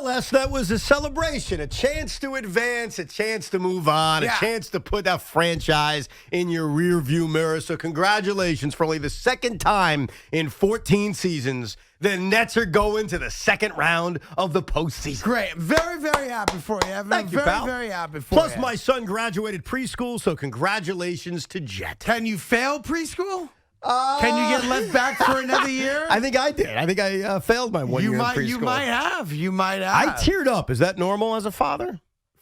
Les, that was a celebration, a chance to advance, a chance to move on, a chance to put that franchise in your rearview mirror. So congratulations for only the second time in 14 seasons. The Nets are going to the second round of the postseason. Great. Very, very happy for you, Evan. Thank you, very, pal. very happy for you. Plus, my son graduated preschool, so congratulations to Jet. Can you fail preschool? Can you get left back for another year? I think I did. I think I failed my 1 year in preschool. You might have. You might have. I teared up. Is that normal as a father?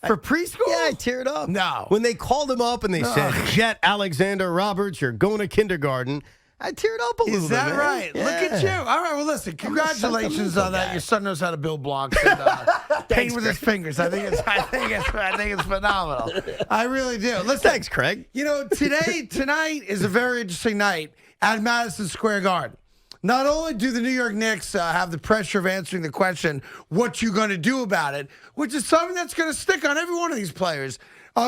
For preschool? Yeah, I teared up. No. When they called him up and they said, Jet Alexander Roberts, you're going to kindergarten, I teared up a little bit. Is that man. right? Yeah. Look at you. All right, well, listen, congratulations on that. Your son knows how to build blocks and paint with his fingers. I think it's phenomenal. I really do. Listen, Thanks, Craig. You know, tonight is a very interesting night at Madison Square Garden. Not only do the New York Knicks have the pressure of answering the question, what you going to do about it, which is something that's going to stick on every one of these players,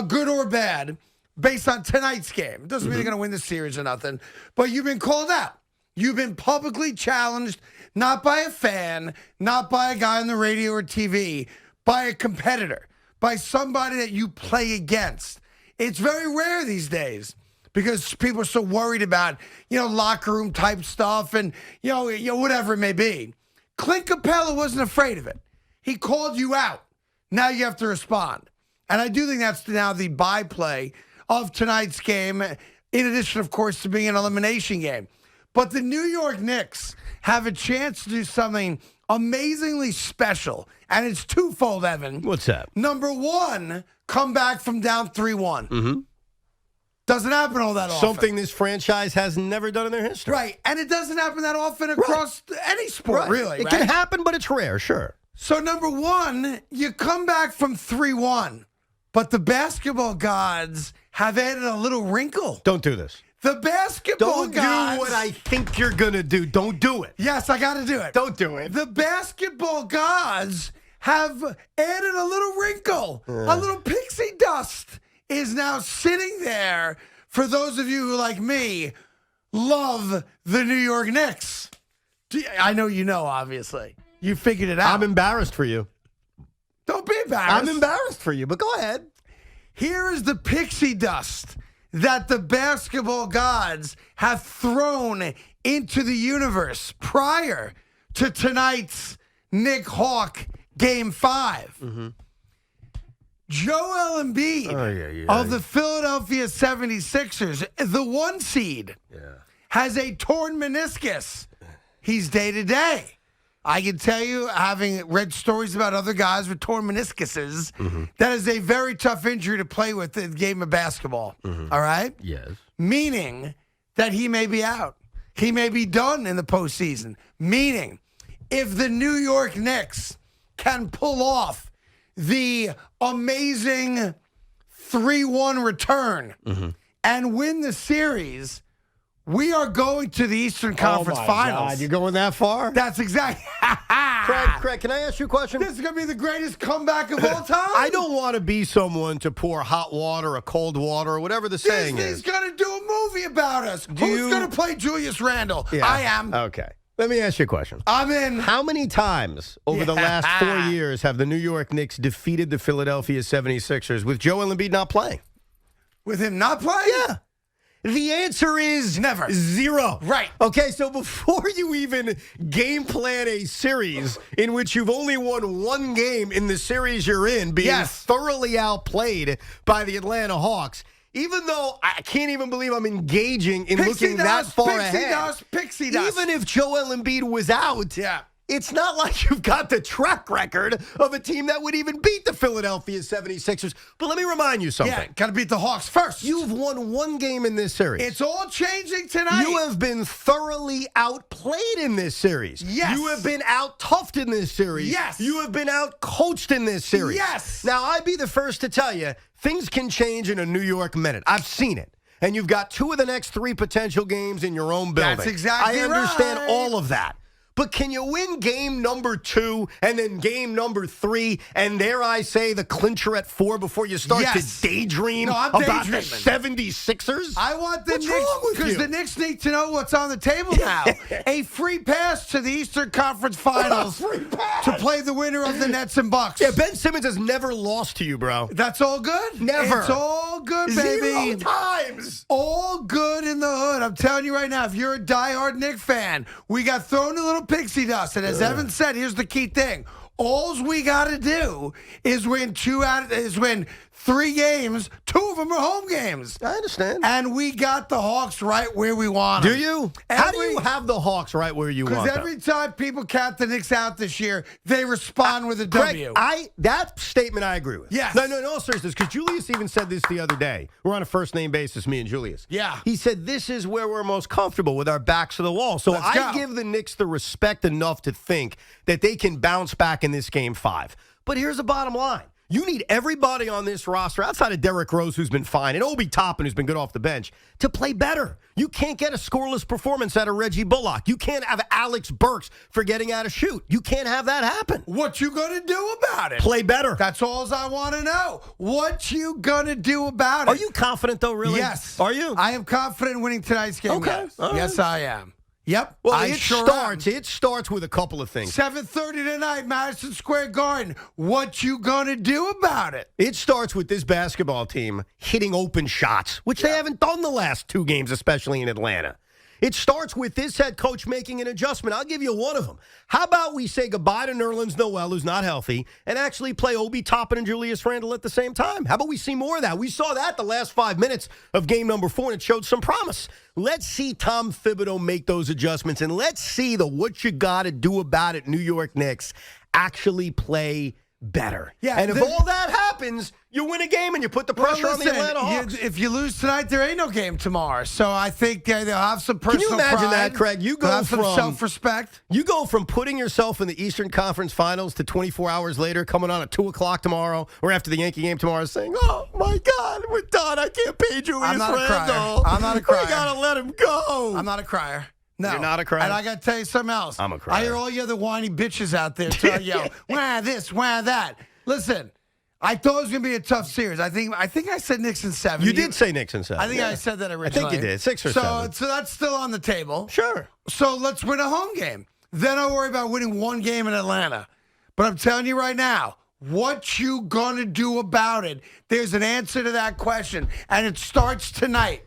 good or bad, based on tonight's game. It doesn't mean they're going to win the series or nothing, but you've been called out. You've been publicly challenged, not by a fan, not by a guy on the radio or TV, by a competitor, by somebody that you play against. It's very rare these days, because people are so worried about, locker room type stuff and, whatever it may be. Clint Capella wasn't afraid of it. He called you out. Now you have to respond. And I do think that's now the byplay of tonight's game, in addition, of course, to being an elimination game. But the New York Knicks have a chance to do something amazingly special. And it's twofold, Evan. What's that? Number one, come back from down 3-1. Mm-hmm. Doesn't happen all that often. Something this franchise has never done in their history. Right. And it doesn't happen that often across any sport, really. It can happen, but it's rare, sure. So, number one, you come back from 3-1, but the basketball gods have added a little wrinkle. Don't do this. The basketball gods. Don't do what I think you're going to do. Don't do it. Yes, I got to do it. Don't do it. The basketball gods have added a little wrinkle, a little pixie dust. Is now sitting there for those of you who, like me, love the New York Knicks. I know you know, obviously. You figured it out. I'm embarrassed for you. Don't be embarrassed. I'm embarrassed for you, but go ahead. Here is the pixie dust that the basketball gods have thrown into the universe prior to tonight's Knick Hawk Game 5. Mm-hmm. Joel Embiid of the Philadelphia 76ers, the 1 seed, has a torn meniscus. He's day-to-day. I can tell you, having read stories about other guys with torn meniscuses, that is a very tough injury to play with in the game of basketball. All right? Yes. Meaning that he may be out. He may be done in the postseason. Meaning, if the New York Knicks can pull off the amazing 3-1 return and win the series, we are going to the Eastern Conference Finals. God, you're going that far? That's exactly. Craig, can I ask you a question? This is going to be the greatest comeback of all time. I don't want to be someone to pour hot water or cold water or whatever the saying is. Disney's going to do a movie about us. Who's going to play Julius Randle? Yeah. I am. Okay. Let me ask you a question. I'm in. How many times over the last 4 years have the New York Knicks defeated the Philadelphia 76ers with Joel Embiid not playing? With him not playing? Yeah. The answer is never. 0. Right. Okay, so before you even game plan a series in which you've only won 1 game in the series you're in, being thoroughly outplayed by the Atlanta Hawks, even though I can't even believe I'm engaging in looking that far ahead. Pixie dust. Even if Joel Embiid was out, it's not like you've got the track record of a team that would even beat the Philadelphia 76ers. But let me remind you something. Yeah, got to beat the Hawks first. You've won 1 game in this series. It's all changing tonight. You have been thoroughly outplayed in this series. Yes. You have been out-toughed in this series. Yes. You have been out-coached in this series. Yes. Now, I'd be the first to tell you, things can change in a New York minute. I've seen it. And you've got 2 of the next 3 potential games in your own building. That's exactly I understand right. all of that. But can you win game number 2 and then game number 3 and dare I say the clincher at 4 before you start to daydream about the 76ers? I want the Knicks, because the Knicks need to know what's on the table now. A free pass to the Eastern Conference Finals to play the winner of the Nets and Bucks. Yeah, Ben Simmons has never lost to you, bro. That's all good? Never. It's all good, baby. 0 times. All good in the hood. I'm telling you right now, if you're a diehard Knicks fan, we got thrown a little pixie dust. And as Evan said, here's the key thing. All we got to do is win 3 games. 2 of them are home games. I understand. And we got the Hawks right where we want them. Do you? How do you have the Hawks right where you want them? Because every time people count the Knicks out this year, they respond with a Craig, W. That statement I agree with. Yes. No, in all seriousness, because Julius even said this the other day. We're on a first-name basis, me and Julius. Yeah. He said this is where we're most comfortable, with our backs to the wall. So Let's I go. give the Knicks the respect enough to think that they can bounce back in this Game 5. But here's the bottom line. You need everybody on this roster, outside of Derrick Rose, who's been fine, and Obi Toppin, who's been good off the bench, to play better. You can't get a scoreless performance out of Reggie Bullock. You can't have Alex Burks forgetting how to shoot. You can't have that happen. What you gonna do about it? Play better. That's all I want to know. What you gonna do about it? Are you confident, though, really? Yes. Are you? I am confident in winning tonight's game. Okay. Yes, All right. Yes, I am. Yep. Well, I it sure starts. am. It starts with a couple of things. 7:30 tonight, Madison Square Garden. What you gonna do about it? It starts with this basketball team hitting open shots, which they haven't done the last 2 games, especially in Atlanta. It starts with this head coach making an adjustment. I'll give you one of them. How about we say goodbye to Nerlens Noel, who's not healthy, and actually play Obi Toppin and Julius Randle at the same time? How about we see more of that? We saw that the last 5 minutes of game number 4, and it showed some promise. Let's see Tom Thibodeau make those adjustments, and let's see the what you got to do about it New York Knicks actually play better. Yeah, and if all that happens, you win a game and you put the pressure on the Atlanta Hawks. If you lose tonight, there ain't no game tomorrow. So I think they'll have some personal Can you imagine pride. that, Craig? You They'll go have some from self-respect. You go from putting yourself in the Eastern Conference Finals to 24 hours later, coming on at 2 o'clock tomorrow or after the Yankee game tomorrow, saying, "Oh my God, we're done. I can't pay Julius I'm not a crier. Randle. I'm not a crier. We gotta let him go." I'm not a crier. No. You're not a crier? And I got to tell you something else. I'm a crier. I hear all you other whiny bitches out there tell you, wah this, wah that. Listen, I thought it was going to be a tough series. I think I said Knicks in 7. You did say Knicks in 7. I think I said that originally. I think you did. 6 or 7. So that's still on the table. Sure. So let's win a home game. Then I'll worry about winning 1 game in Atlanta. But I'm telling you right now, what you going to do about it? There's an answer to that question, and it starts tonight.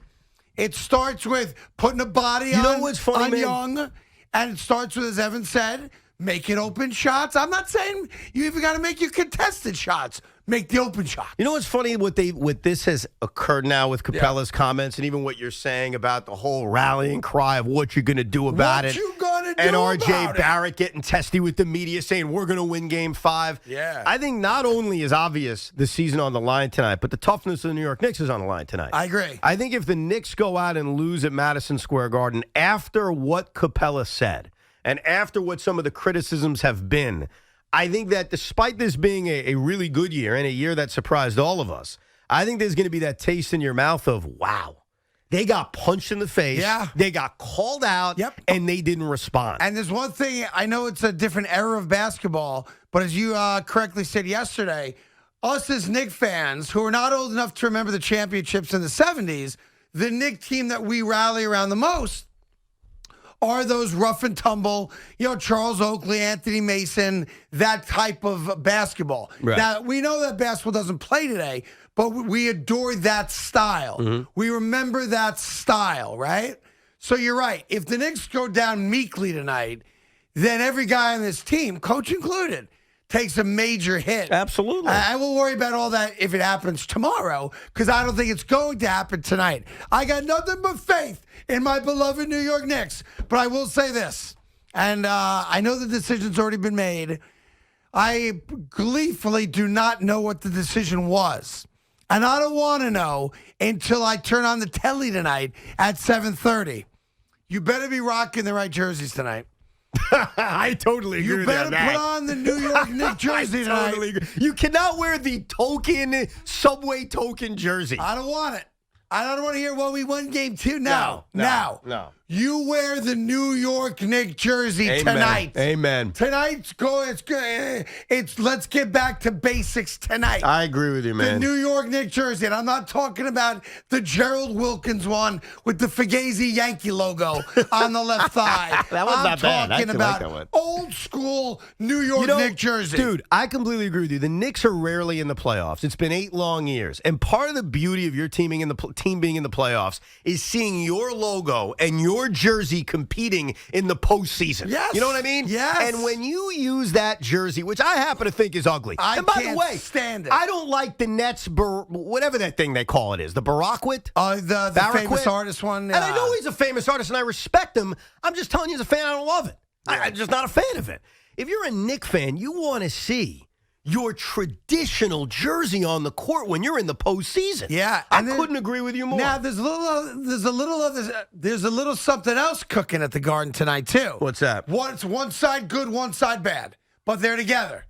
It starts with putting a body on man? Young, and it starts with, as Evan said, making open shots. I'm not saying you even got to make your contested shots. Make the open shot. You know what's funny? What this has occurred now with Capella's comments, and even what you're saying about the whole rallying cry of what you're going to do about it. What you going to do and about RJ it? Barrett getting testy with the media, saying we're going to win Game 5. Yeah. I think not only is obvious the season on the line tonight, but the toughness of the New York Knicks is on the line tonight. I agree. I think if the Knicks go out and lose at Madison Square Garden after what Capella said, and after what some of the criticisms have been, I think that despite this being a really good year and a year that surprised all of us, I think there's going to be that taste in your mouth of, wow, they got punched in the face. Yeah. They got called out. Yep. And they didn't respond. And there's one thing, I know it's a different era of basketball, but as you correctly said yesterday, us as Knicks fans who are not old enough to remember the championships in the 70s, the Knicks team that we rally around the most are those rough and tumble, Charles Oakley, Anthony Mason, that type of basketball. Right. Now, we know that basketball doesn't play today, but we adore that style. Mm-hmm. We remember that style, right? So you're right. If the Knicks go down meekly tonight, then every guy on this team, coach included, takes a major hit. Absolutely. I will worry about all that if it happens tomorrow, because I don't think it's going to happen tonight. I got nothing but faith in my beloved New York Knicks. But I will say this, and I know the decision's already been made. I gleefully do not know what the decision was. And I don't want to know until I turn on the telly tonight at 7:30. You better be rocking the right jerseys tonight. I totally agree You with better that. put on the New York Knicks jersey tonight. Totally agree. You cannot wear the Subway token jersey. I don't want it. I don't want to hear, well, we won game 2. No. You wear the New York Knicks jersey tonight. Amen. Tonight's It's good. Let's get back to basics tonight. I agree with you, man. The New York Knicks jersey, and I'm not talking about the Gerald Wilkins one with the Fugazi Yankee logo on the left thigh. That was not bad. I'm talking about that one. old school New York Knicks jersey. Dude, I completely agree with you. The Knicks are rarely in the playoffs. It's been 8 long years, and part of the beauty of your team being in the playoffs is seeing your logo and your jersey competing in the postseason. Yes. You know what I mean? Yes. And when you use that jersey, which I happen to think is ugly. I and by can't the way, stand it. I don't like the Nets, whatever that thing they call it is, the Baraquit. The famous artist one. And I know he's a famous artist, and I respect him. I'm just telling you as a fan, I don't love it. I'm just not a fan of it. If you're a Knicks fan, you want to see your traditional jersey on the court when you're in the postseason. Yeah, I couldn't agree with you more. Now there's a little something else cooking at the Garden tonight too. What's that? It's one side good, one side bad, but they're together.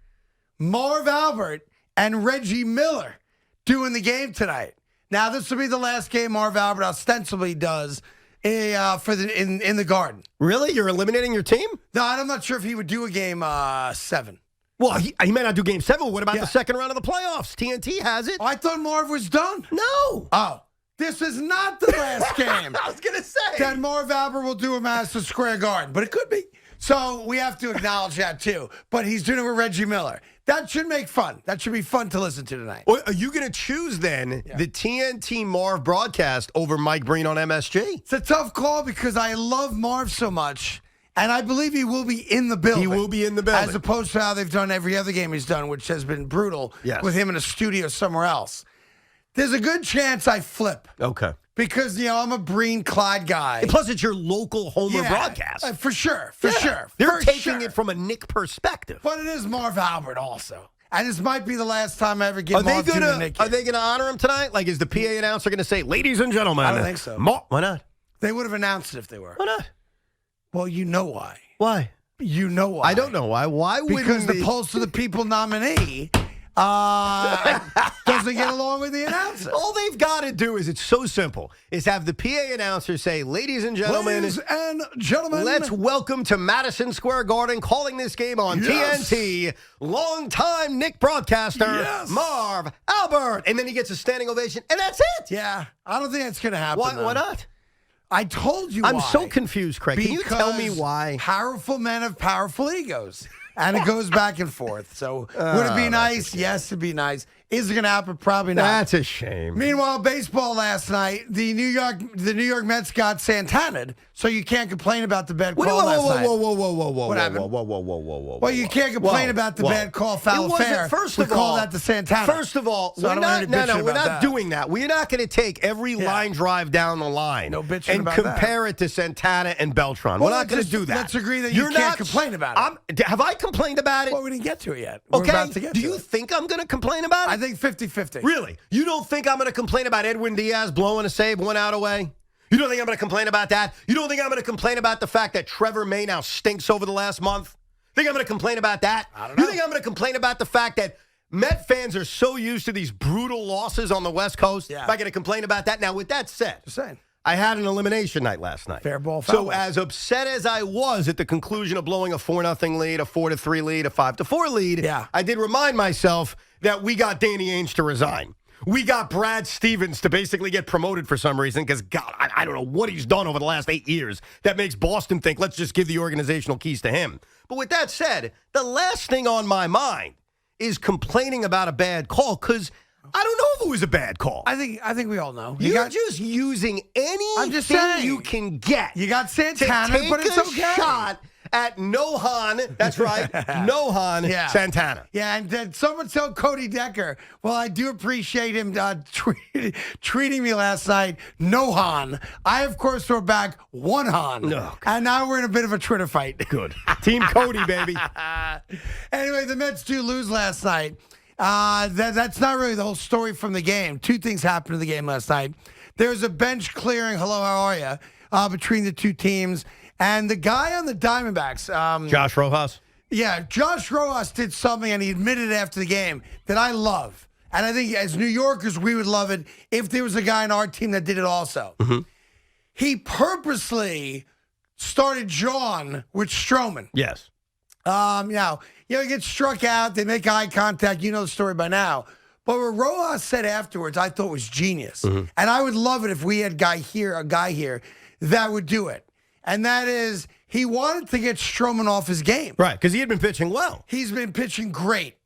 Marv Albert and Reggie Miller doing the game tonight. Now this will be the last game Marv Albert ostensibly does in the Garden. Really? You're eliminating your team? No, I'm not sure if he would do a game 7. Well, he may not do Game 7. What about the second round of the playoffs? TNT has it. Oh, I thought Marv was done. No. Oh, this is not the last game. I was going to say. That Marv Albert will do a Madison Square Garden, but it could be. So we have to acknowledge that too. But he's doing it with Reggie Miller. That should make fun. That should be fun to listen to tonight. Well, are you going to choose then the TNT Marv broadcast over Mike Breen on MSG? It's a tough call because I love Marv so much. And I believe he will be in the building. He will be in the building. As opposed to how they've done every other game he's done, which has been brutal with him in a studio somewhere else. There's a good chance I flip. Okay. Because, I'm a Breen Clyde guy. And plus, it's your local homer broadcast. For sure. For sure. They're taking it from a Knick perspective. But it is Marv Albert also. And this might be the last time I ever get Marv to the Knicks. Are they going to honor him tonight? Like, is the PA announcer going to say, ladies and gentlemen? I don't think so. Why not? They would have announced it if they were. Why not? Well, you know why. Why? You know why. I don't know why. Why would Because the Pulse of the People nominee doesn't get along with the announcer. All they've got to do is, it's so simple, is have the PA announcer say, ladies and gentlemen, let's welcome to Madison Square Garden, calling this game on TNT, longtime Knick broadcaster, Marv Albert. And then he gets a standing ovation, and that's it. Yeah, I don't think that's going to happen. Why not? I told you why. I'm so confused, Craig. Can you tell me why? Powerful men have powerful egos. And it goes back and forth. So would it be nice? Yes, it'd be nice. Is it going to happen? Probably not. That's a shame. Meanwhile, baseball last night, the New York Mets got Santana'd, so you can't complain about the bad call last night. Whoa. Well, you can't complain about the bad call, foul affair. First we of all, call that the Santana. First of all, so we're not doing that. We're not going to take every line drive down the line and compare it to Santana and Beltran. We're not going to do that. Let's agree that you can't complain about it. Have I complained about it? Well, we didn't get to it yet. Okay. We're about to get do you think I'm going to complain about it? I think 50-50. Really? You don't think I'm going to complain about Edwin Diaz blowing a save 1 out away? You don't think I'm going to complain about that? You don't think I'm going to complain about the fact that Trevor May now stinks over the last month? Think I'm going to complain about that? I don't know. You think I'm going to complain about the fact that Met fans are so used to these brutal losses on the West Coast? Yeah. Am I going to complain about that? Now, with that said, just saying, I had an elimination night last night. Fair ball, foul. So as upset as I was at the conclusion of blowing a 4-0 lead, a 4-3 lead, a 5-4 lead, I did remind myself that we got Danny Ainge to resign. We got Brad Stevens to basically get promoted for some reason because, God, I don't know what he's done over the last 8 years that makes Boston think, let's just give the organizational keys to him. But with that said, the last thing on my mind is complaining about a bad call because I don't know if it was a bad call. I think we all know. You're just using anything you can get. You got Santana, but it's okay. Shot at Nohan, that's right, Nohan Santana. Yeah, and then someone told Cody Decker, well, I do appreciate him treating me last night, Nohan. I, of course, wrote back, one-han. And now we're in a bit of a Twitter fight. Good. Team Cody, baby. Anyway, the Mets do lose last night. That's not really the whole story from the game. 2 things happened in the game last night. There was a bench clearing, hello, how are you, between the 2 teams. And the guy on the Diamondbacks. Josh Rojas? Yeah, Josh Rojas did something, and he admitted after the game, that I love. And I think as New Yorkers, we would love it if there was a guy on our team that did it also. Mm-hmm. he purposely started John with Strowman. Yes. He gets struck out. They make eye contact. You know the story by now. But what Rojas said afterwards, I thought was genius. Mm-hmm. And I would love it if we had a guy here that would do it. And that is, he wanted to get Strowman off his game. Right, because he had been pitching well. He's been pitching great.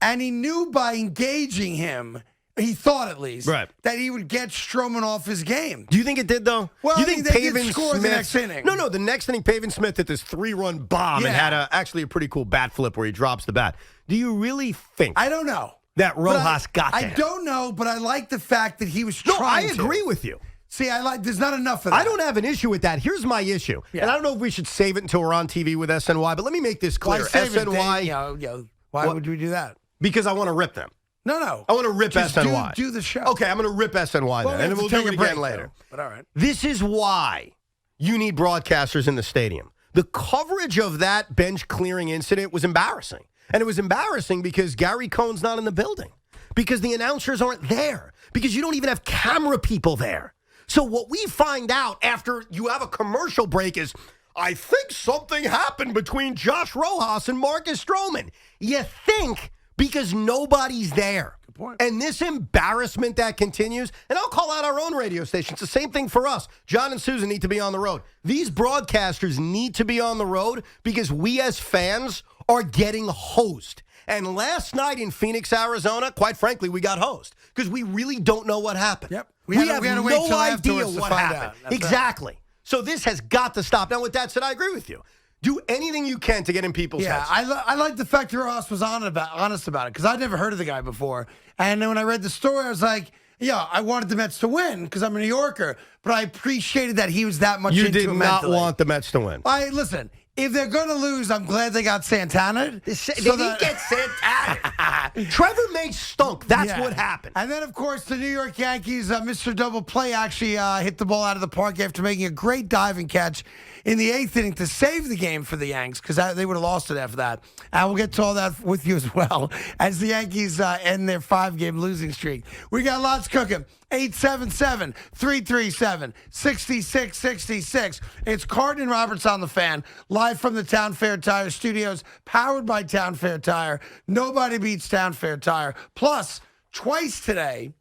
And he knew by engaging him, he thought at least, that he would get Strowman off his game. Do you think it did, though? Well, you think they did score the next inning. No, the next inning, Pavin Smith hit this 3-run bomb and had actually a pretty cool bat flip where he drops the bat. Do you really think? I don't know. That Rojas got to I him? don't know, but I like the fact that he was trying to. No, I agree with you. See, there's not enough of that. I don't have an issue with that. Here's my issue. Yeah. And I don't know if we should save it until we're on TV with SNY, but let me make this clear. SNY. Why would we do that? Because I want to rip them. No. I want to rip Just SNY. Do the show. Okay, I'm going to rip SNY then. And we'll do it again later. But all right. This is why you need broadcasters in the stadium. The coverage of that bench clearing incident was embarrassing. And it was embarrassing because Gary Cohn's not in the building. Because the announcers aren't there. Because you don't even have camera people there. So what we find out after you have a commercial break is, I think something happened between Josh Rojas and Marcus Strowman. You think because nobody's there. Good point. And this embarrassment that continues, and I'll call out our own radio station. It's the same thing for us. John and Susan need to be on the road. These broadcasters need to be on the road because we as fans are getting hosed. And last night in Phoenix, Arizona, quite frankly, we got hosed because we really don't know what happened. Yep. We have no idea what happened. Exactly. Right. So this has got to stop. Now, with that said, I agree with you. Do anything you can to get in people's heads. I like the fact that Ross was honest about it because I'd never heard of the guy before. And then when I read the story, I was like, yeah, I wanted the Mets to win because I'm a New Yorker, but I appreciated that he was that much into it mentally. You did not want the Mets to win. Listen, if they're going to lose, I'm glad they got Santana. They didn't get Santana. Trevor May stunk. That's what happened. And then, of course, the New York Yankees, Mr. Double Play actually hit the ball out of the park after making a great diving catch in the 8th inning to save the game for the Yanks because they would have lost it after that. And we'll get to all that with you as well as the Yankees end their 5-game losing streak. We got lots cooking. 877-337-6666. It's Carton and Roberts on the Fan, live from the Town Fair Tire Studios, powered by Town Fair Tire. Nobody beats Town Fair Tire. Plus, twice today,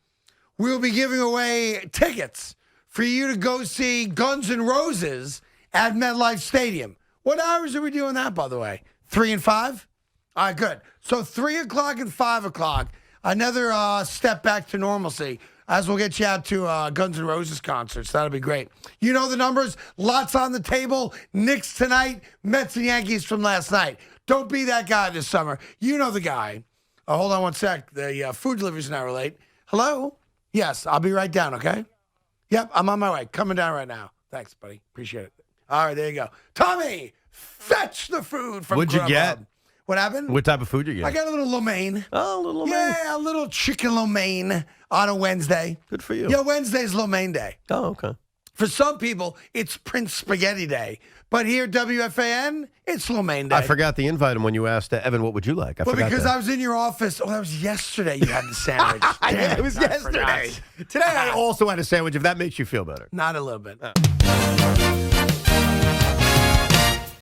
we'll be giving away tickets for you to go see Guns N' Roses at MetLife Stadium. What hours are we doing that, by the way? 3 and 5? All right, good. So 3 o'clock and 5 o'clock, another step back to normalcy. As we'll get you out to Guns N' Roses concerts. That'll be great. You know the numbers. Lots on the table. Knicks tonight. Mets and Yankees from last night. Don't be that guy this summer. You know the guy. Hold on one sec. The food delivery's now late. Hello? Yes, I'll be right down, okay? Yep, I'm on my way. Coming down right now. Thanks, buddy. Appreciate it. All right, there you go. Tommy, fetch the food from What'd you get? What happened? What type of food you get? I got a little lo mein. Oh, a little lo mein. Yeah, a little chicken lo mein on a Wednesday. Good for you. Yeah, Wednesday's lo mein day. Oh, okay. For some people, it's Prince Spaghetti Day. But here at WFAN, it's lo mein day. I forgot the invite him when you asked Evan, what would you like? Because I was in your office. Oh, that was yesterday you had the sandwich. Yeah, it was yesterday. Today I also had a sandwich, if that makes you feel better. Not a little bit.